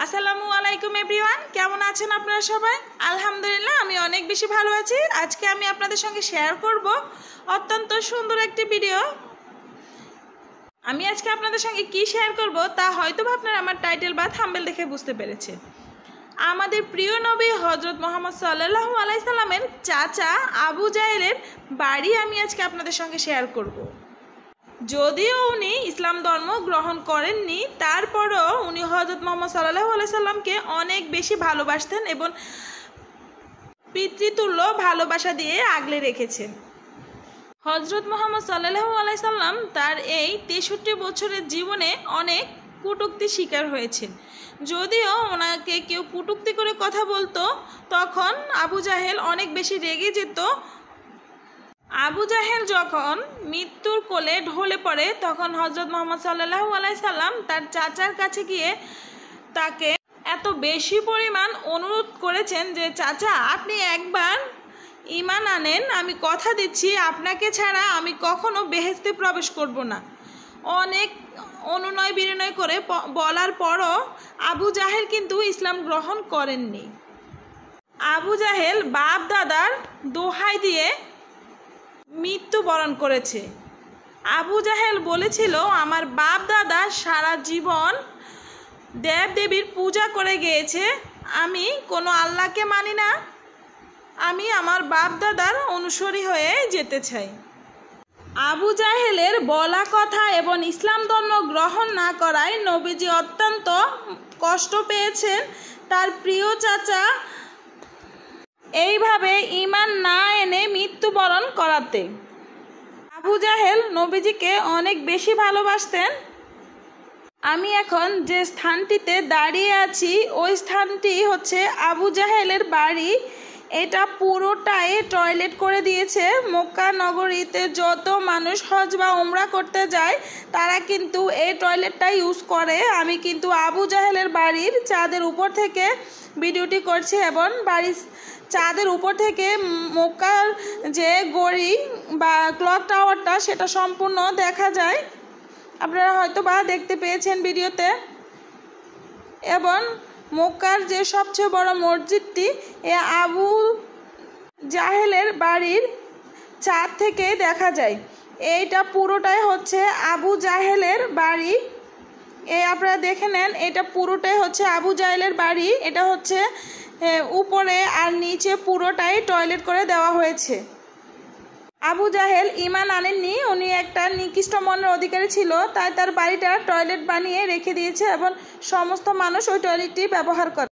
আসসালামু আলাইকুম এভরিওয়ান, কেমন আছেন আপনারা সবাই? আলহামদুলিল্লাহ আমি অনেক বেশি ভালো আছি। আজকে আমি আপনাদের সঙ্গে শেয়ার করব অত্যন্ত সুন্দর একটি ভিডিও। আমি আজকে আপনাদের সঙ্গে কি শেয়ার করব তা হয়তো আপনারা আমার টাইটেল বা থাম্বনেল দেখে বুঝতে পেরেছেন। আমাদের প্রিয় নবী হযরত মুহাম্মদ সাল্লাল্লাহু আলাইহি সাল্লামের চাচা আবু জাহেলের বাড়ি আমি আজকে আপনাদের সঙ্গে শেয়ার করব। যদিও উনি ইসলাম ধর্ম গ্রহণ করেননি, তারপরও উনি হযরত মুহাম্মদ সাল্লাল্লাহু আলাইহি সাল্লামকে অনেক বেশি ভালোবাসতেন এবং পিতৃতুল্য ভালোবাসা দিয়ে আগলে রেখেছেন। হযরত মুহাম্মদ সাল্লাল্লাহু আলাইহি সাল্লাম তার এই 63 বছরের জীবনে অনেক কটূক্তির শিকার হয়েছেন। যদিও ওনাকে কেউ কটূক্তি করে কথা বলতো, তখন আবু জাহেল অনেক বেশি রেগে যেত। আবু জাহেল যখন মৃত্যুর কোলে ঢলে পড়ে, তখন হযরত মুহাম্মদ সাল্লাল্লাহু আলাইহি সাল্লাম তার চাচার কাছে গিয়ে তাকে এত বেশি পরিমাণ অনুরোধ করেছেন যে, চাচা আপনি একবার ঈমান আনেন, আমি কথা দিচ্ছি আপনাকে ছাড়া আমি কখনো বেহেশতে প্রবেশ করব না। অনেক অনুনয় বিনয় করে বলার পরও আবু জাহেল কিন্তু ইসলাম গ্রহণ করেননি। আবু জাহেল বাপ দাদার দোহাই দিয়ে মৃত্যুবরণ করেছে। আবু জাহেল বলেছিল, আমার বাপ দাদা সারা জীবন দেব দেবীর পূজা করে গিয়েছে, আমি কোনো আল্লাহকে মানি না, আমি আমার বাপ দাদার অনুসারী হয়ে যেতে চাই। আবু জাহেলের বলা কথা এবং ইসলাম ধর্ম গ্রহণ না করায় নবীজি অত্যন্ত কষ্ট পেয়েছেন। তার প্রিয় চাচা এইভাবে ঈমান না এনে মৃত্যুবরণ করাতে আবু জাহেল নবীজিকে অনেক বেশি ভালোবাসতেন। আমি এখন যে স্থানটিতে দাঁড়িয়ে আছি ওই স্থানটি হচ্ছে আবু জাহেলের বাড়ি। এটা পুরোটাই টয়লেট করে দিয়েছে। মক্কা নগরীতে যত মানুষ হজ বা উমরা করতে যায় তারা কিন্তু এই টয়লেটটা ইউজ করে। আমি কিন্তু আবু জাহেলের বাড়ির ছাদের উপর থেকে ভিডিওটি করছি এবং বাড়ির ছাদের উপর থেকে মক্কার যে গড়ি বা ক্লক টাওয়ারটা সেটা সম্পূর্ণ দেখা যায়, আপনারা হয়তো বা দেখতে পেয়েছেন ভিডিওতে। এবং মক্কার যে সবচেয়ে বড় মসজিদটি এ আবু জাহেলের বাড়ির ছাদ থেকে দেখা যায়। এইটা পুরোটাই হচ্ছে আবু জাহেলের বাড়ি। আপনারা দেখে নেন, এটা পুরোটাই হচ্ছে আবু জাহেলের বাড়ি। এটা হচ্ছে উপরে আর নিচে পুরোটাই টয়লেট করে দেওয়া হয়েছে। আবু জাহেল ঈমান আনেননি, উনি একটা নিকৃষ্ট মনের অধিকারী ছিল, তাই তার বাড়িটা টয়লেট বানিয়ে রেখে দিয়েছে এবং সমস্ত মানুষ ওই টয়লেটটি ব্যবহার করে।